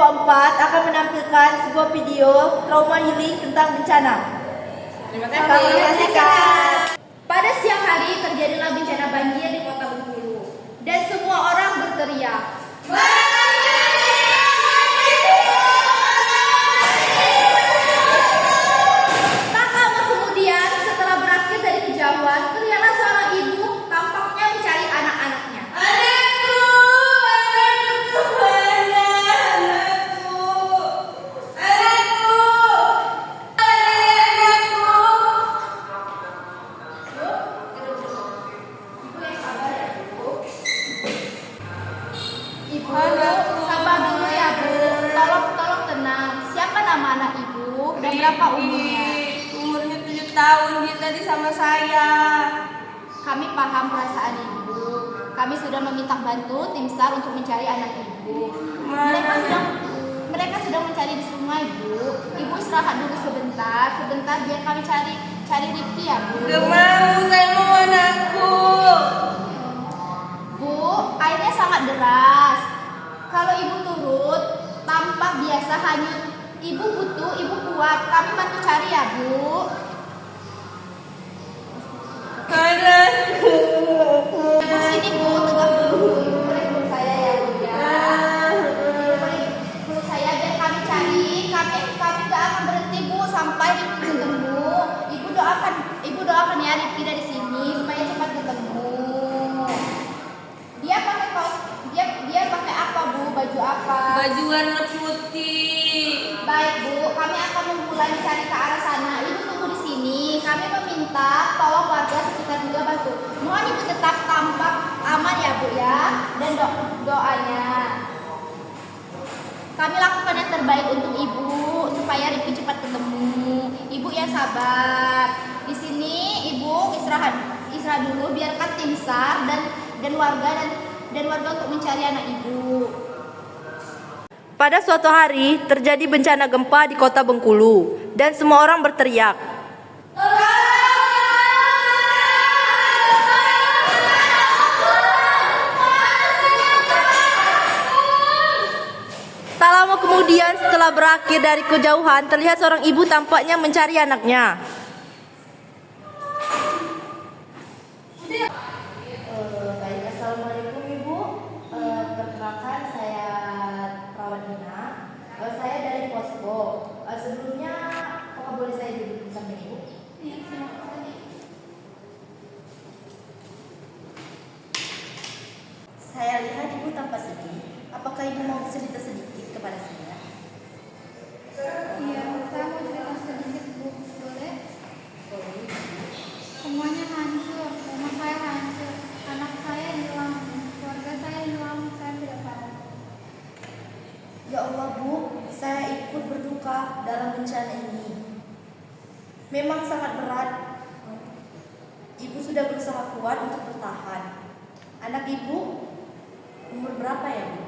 keempat akan menampilkan sebuah video trauma healing tentang bencana. Terima Kami kasih. kasih. Pada siang hari terjadilah bencana banjir di Kota Bengkulu dan semua orang berteriak. Tak lama kemudian, setelah berakhir dari kejauhan, terlihatlah seorang ibu tampaknya mencari anak-anaknya. Ibu, sabar dulu ya Bu. Tolong tenang. Siapa nama anak ibu dan berapa umurnya? Umurnya 7 tahun, dia tadi sama saya. Kami paham perasaan ibu. Kami sudah meminta bantu tim SAR untuk mencari anak ibu. Mereka sedang mencari di sungai, Bu. Ibu istirahat dulu sebentar biar kami cari Rifki ya, Bu. Gak mau, saya mau anakku. Bu, airnya sangat deras. Kalau ibu turut, tampak biasa hanyut. Ibu kuat. Kami bantu cari ya, Bu. Anakku. Ibu sini, Bu, tegak dulu. Ibu beri peluk saya ya, Bu ya. Ibu beri peluk saya biar kami cari. Kami gak akan berhenti, Bu, sampai Rifki ketemu. Ibu doakan ya Rifki dari sini supaya cepat ketemu. Dia pakai apa, Bu? Baju apa? Baju warna putih. Baik, Bu, kami akan memulai mencari ke arah sana. Ibu tunggu di sini. Kami meminta tolong warga sekitar juga bantu. Mohon Ibu tetap tampak aman ya, Bu ya, dan doanya. Kami lakukan yang terbaik untuk Ibu supaya Rifki cepat ketemu. Ibu yang sabar. Di sini Ibu istirahat dulu, biarkan tim SAR dan warga untuk mencari anak Ibu. Pada suatu hari terjadi bencana gempa di Kota Bengkulu dan semua orang berteriak. Tak lama kemudian setelah berakhir dari kejauhan terlihat seorang ibu tampaknya mencari anaknya. Baik, assalamualaikum Ibu. Perkenalkan saya perawat Dina. Saya dari posko. Sebelumnya, apakah boleh saya duduk di samping Ibu? Iya, silakan. Saya lihat Ibu tampak sedih. Apakah Ibu mau cerita sedikit kepada saya? Iya, saya mau cerita sedikit, Bu. Boleh? Boleh. Semuanya hancur, rumah saya hancur, anak saya hilang, keluarga saya hilang, saya tidak tahu. Ya Allah, Bu, saya ikut berduka dalam bencana ini. Memang sangat berat. Ibu sudah berusaha kuat untuk bertahan. Anak Ibu umur berapa ya, Bu?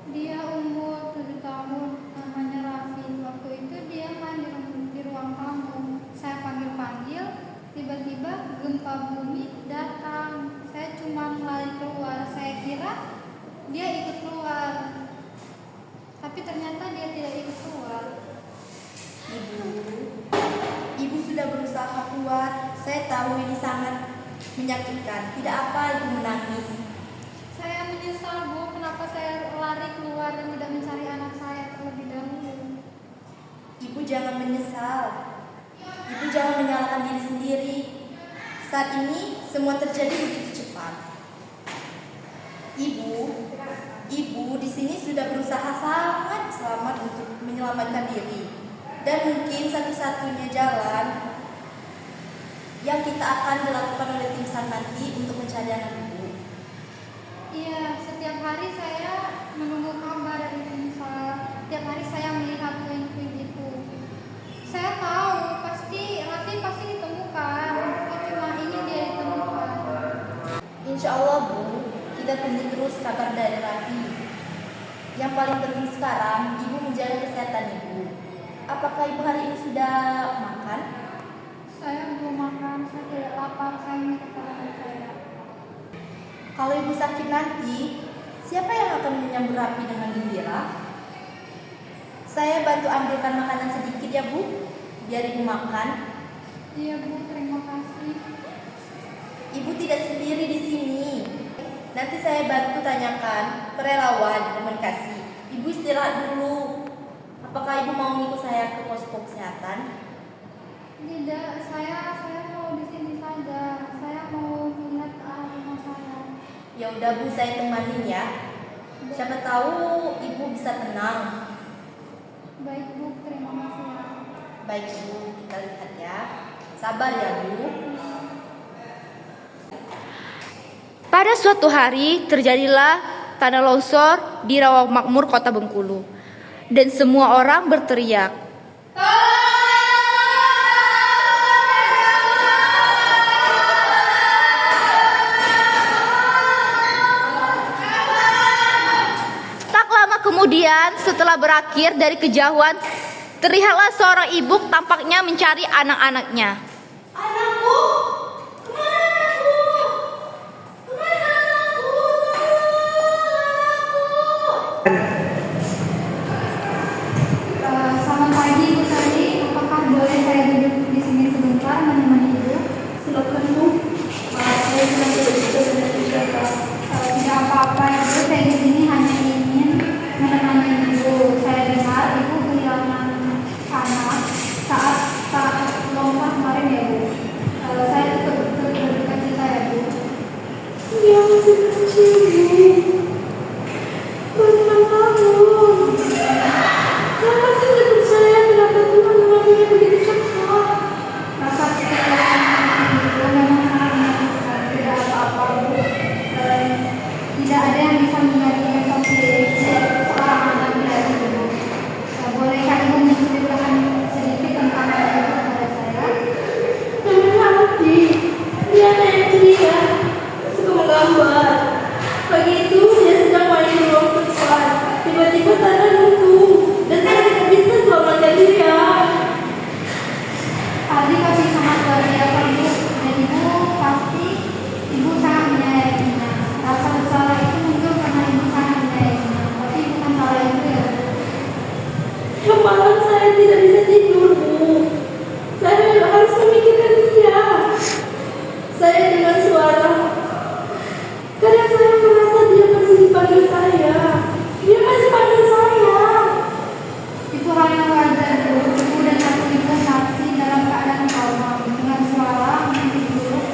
Dia umur 7 tahun, namanya Raffi. Waktu itu dia main di ruang tamu. Saya panggil-panggil, tiba-tiba gempa bumi datang. Saya cuma lari keluar. Saya kira dia ikut keluar, tapi ternyata dia tidak ikut keluar. Ibu sudah berusaha kuat. Saya tahu ini sangat menyakitkan. Tidak apa Ibu menangis. Saya menyesal, Bu, kenapa saya lari keluar dan tidak mencari anak saya terlebih dahulu. Ibu jangan menyesal. Ibu jangan menyalahkan diri sendiri. Saat ini semua terjadi begitu cepat. Ibu di sini sudah berusaha sangat selamat untuk menyelamatkan diri. Dan mungkin satu-satunya jalan yang kita akan dilakukan oleh tim SAR nanti untuk mencari anak Ibu. Iya, setiap hari saya menunggu kabar dari tim SAR. Setiap hari saya melihat puing-puing itu. Saya tahu Raffi pasti ditemukan. Cuma ini dia ditemukan. Insya Allah, Bu, kita tunggu terus kabar dari Raffi. Yang paling penting sekarang Ibu menjaga kesehatan Ibu. Apakah Ibu hari ini sudah makan? Saya belum makan, saya tidak lapar, saya minta tolong saya. Kalau Ibu sakit nanti, Siapa yang akan menyambut Rafi dengan gembira? Saya bantu ambilkan makanan sedikit ya Bu, biar Ibu makan. Iya Bu, terima kasih. Ibu tidak sendiri di sini. Nanti saya bantu tanyakan ke relawan komunikasi. Ibu istirahat dulu. Apakah Ibu mau ikut saya ke posko kesehatan? Tidak, saya mau di sini saja. Saya mau melihat rumah saya. Ya udah Bu, saya temanin ya. Siapa tahu Ibu bisa tenang. Baik Bu, terima kasih ya. Baik Bu, kita lihat ya. Sabar ya Bu. Pada suatu hari terjadilah tanah longsor di Rawangmakmur, Kota Bengkulu, dan semua orang berteriak. Tak lama kemudian, setelah berakhir dari kejauhan, terlihatlah seorang ibu tampaknya mencari anak-anaknya. Anakku, kemana anakku? Kemana anakku? Selamat pagi Ibu Sari, apakah boleh saya duduk di sini sebentar menemani Ibu? Silakan Bu. Maaf, saya sedang tidak bisa berbicara. Tidak apa-apa Ibu, saya di sini hanya ingin menemani Ibu. Saya dengar Ibu kehilangan anak saat longsor kemarin ya Bu. Saya turut berduka cita ya Bu. Dia masih kecil Bu. Baru 6 tahun. Saya masih tidak percaya kenapa Tuhan mengambilnya begitu cepat. Rasa kecelakaan Ibu memang sangat menyakitkan. Tidak apa-apa Bu. Tidak ada yang bisa menggantikan kasih seorang anak dari Ibu. Bolehkah Ibu menceritakan sedikit tentang anak Ibu kepada saya? Namanya Ati. Dia anak yang ceria, suka menggambar. Pagi itu dia sedang main di ruang futsal. Tiba-tiba tanah runtuh dan saya tidak bisa selamatkan dia. Ardi kasih sangat luar biasa Ibu, dan Ibu pasti Ibu sangat menyayanginya. Rasa bersalah itu muncul karena Ibu sangat menyayanginya, tapi bukan salah Ibu ya Bu. Malam saya tidak bisa tidur Bu. Saya harus memikirkan dia. Saya dengan suara. Kadang saya merasa dia masih dipanggil saya. Dia masih panggil saya. Itu hal yang wajar Bu. Ibu dan aku Ibu masih dalam keadaan trauma dengan suara mimpi buruk.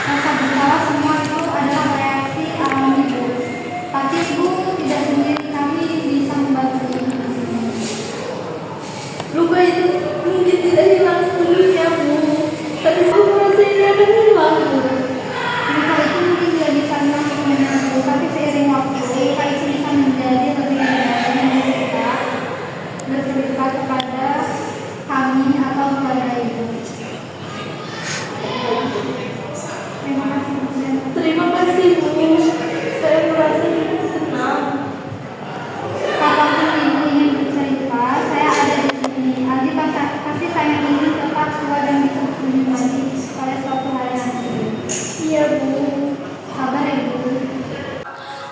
Rasa bersalah semua itu adalah reaksi alami Ibu. Tapi Ibu tidak sendiri, kami bisa membantu Ibu di sini. Luka itu mungkin tidak hilang sepenuhnya Bu. Tapi saya merasa ini akan hilang Bu. Luka itu mungkin tidak bisa hilang sepenuhnya Bu, tapi seiring waktu luka itu bisa menjadi lebih ringan dan bisa bercerita kepada kami atau kepada Ibu. Terima kasih Bu. Terima kasih Bu. Saya merasa hidup tenang. Kapanpun Ibu ingin bercerita, saya ada di sini. Aldi pasti saya ingin tetap tua dan bisa berkunjung lagi pada suatu hari nanti. Iya Bu. Sabar ya Bu.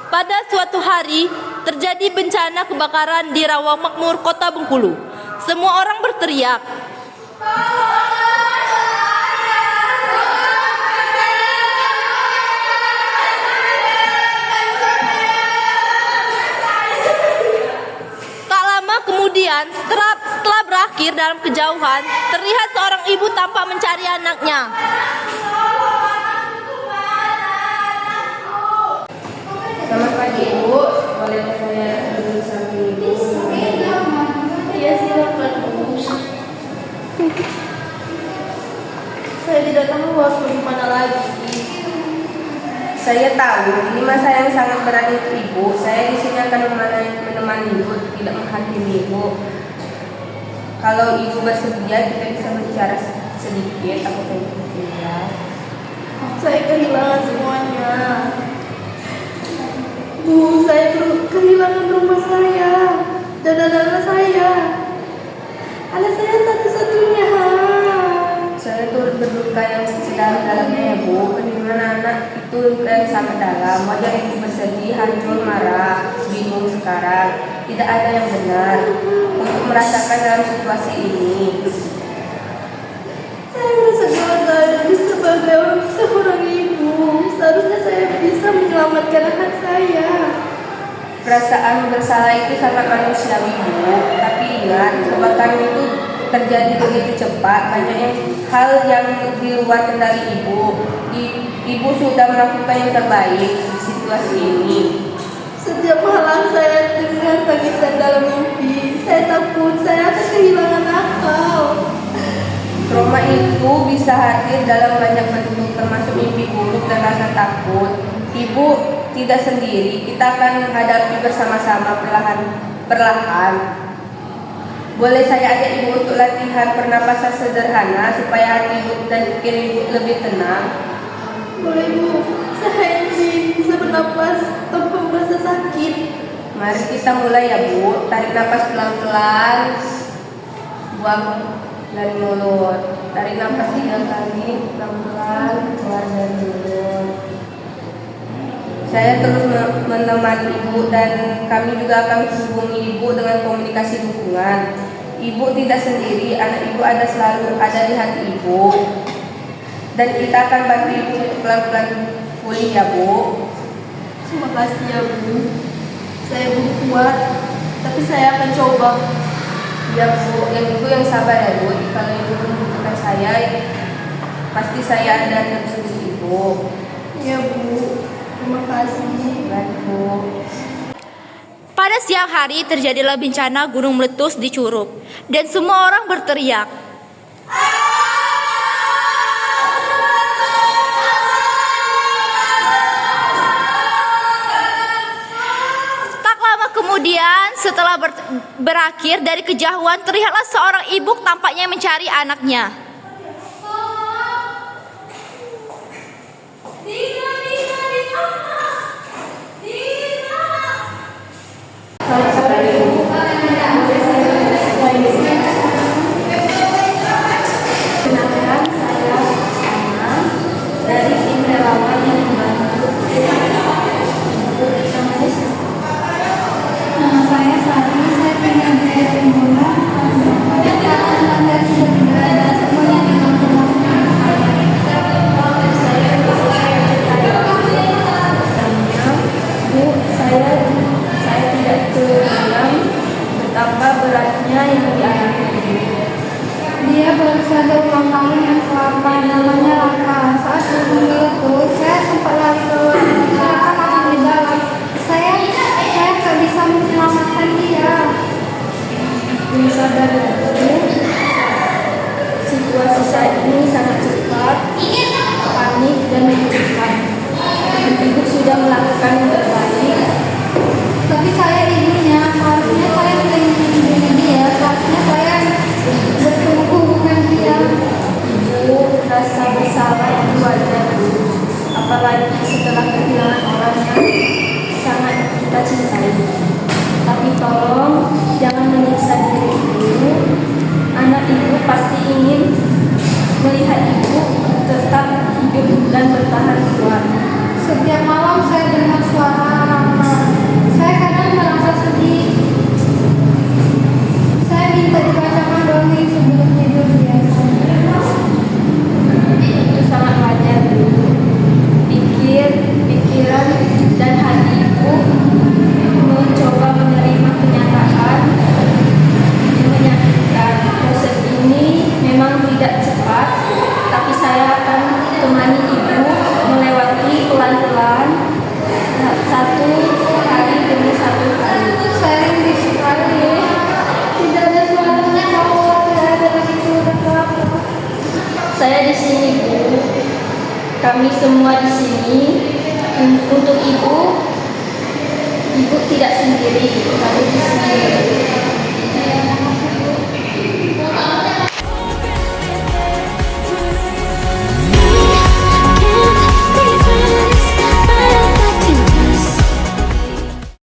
Pada suatu hari, terjadi bencana kebakaran di Rawangmakmur, Kota Bengkulu. Semua orang berteriak. Tak lama kemudian, setelah berakhir dalam kejauhan, terlihat seorang ibu tampak mencari anaknya. Selamat pagi Ibu, bolehkah saya duduk samping Ibu? Iya silakan Bu. Saya tidak tahu harus bagaimana lagi. Saya tahu ini masa yang sangat berat untuk Ibu. Saya di sini akan menemani Ibu, tidak menghakimi Ibu. Kalau Ibu bersedia, kita bisa bicara sedikit. Aku pengen bersedia. Saya kehilangan semuanya. Bu, saya kehilangan rumah saya dan anak saya. Anak saya satu-satunya. Saya turut berduka yang sedalam-dalamnya ya Bu. Bagaimana anak itu itu yang sangat dalam. Wajah ibu bersedih, hancur, marah, bingung sekarang. Tidak ada yang benar untuk merasakan dalam situasi ini. Saya merasa gagal sebagai seorang ibu. Seharusnya saya bisa menyelamatkan anak saya. Perasaan bersalah itu sangat manusiawi, Bu. Tapi ingat, kebakaran itu terjadi begitu cepat. Banyak hal yang di luar kendali ibu. Ibu sudah melakukan yang terbaik di situasi ini. Setiap malam saya dengar tangisan dalam mimpi. Saya takut saya akan kehilangan akal. Trauma itu bisa hadir dalam banyak bentuk, termasuk mimpi buruk dan rasa takut. Ibu tidak sendiri, kita akan menghadapi bersama-sama perlahan. Boleh saya ajak ibu untuk latihan pernapasan sederhana supaya hati ibu dan pikir ibu lebih tenang? Boleh Bu, saya ingin bisa bernapas tanpa merasa sakit. Mari kita mulai ya Bu. Tarik napas pelan-pelan, buang dari mulut. Tarik napas 3 kali pelan-pelan, keluar dari mulut. Saya terus menemani ibu dan kami juga akan menghubungi ibu dengan komunikasi dukungan. Ibu tidak sendiri, anak ibu selalu ada di hati ibu. Dan kita akan bantu ibu untuk pelan-pelan pulih ya Bu. Terima kasih ya Bu. Saya belum kuat, tapi saya akan coba. Ya Bu, yang ibu yang sabar ya Bu. Kalau ibu membutuhkan saya, pasti saya ada di sisi ibu. Ya Bu, terima kasih. Baik Bu. Pada siang hari terjadilah bencana gunung meletus di Curup dan semua orang berteriak. Tak lama kemudian setelah berakhir dari kejauhan terlihatlah seorang ibu tampaknya mencari anaknya. Dari tim relawan yang membantu. Nama saya Sari, saya tinggal di Timbulan. Sekarang Anda sudah tidak ada semuanya di rumah Bu, saya tidak kebayang betapa beratnya yang dialami ibu. Dia baru saja ulang tahun yang ke-8, namanya Raka. Saat gunung meletus, saya sempat lari keluar, mereka masih di dalam. Saya tak bisa menyelamatkan dia. Ibu sadar ya Bu, situasi saat ini sangat cepat, panik dan menyedihkan. Ibu sudah melakukan yang terbaik. Tapi saya ibunya, seharusnya saya tidak melindungi dia. Seharusnya saya bertumbuh bukan dia. Ibu rasa bersalah itu wajar Bu, apalagi setelah kehilangan orang yang sangat kita cintai. Tapi tolong jangan menyiksa diri ibu. Anak ibu pasti ingin melihat ibu tetap hidup dan bertahan kuat. Setiap malam saya dengar suara Raka. Saya kadang merasa sedih. Saya minta dibacakan dongeng sebelum tidur biasanya. Itu sangat wajar Bu. Pikiran dan hati ibu mencoba menerima kenyataan yang menyakitkan. Proses ini memang tidak cepat, tapi saya akan temani ibu melewati pelan-pelan satu hari demi satu hari. Saya rindu sekali. Tidak ada suara cowok, tidak ada lagi suara Raka. Saya di sini Bu. Kami semua di sini untuk ibu. Ibu tidak sendiri. Kami di sini.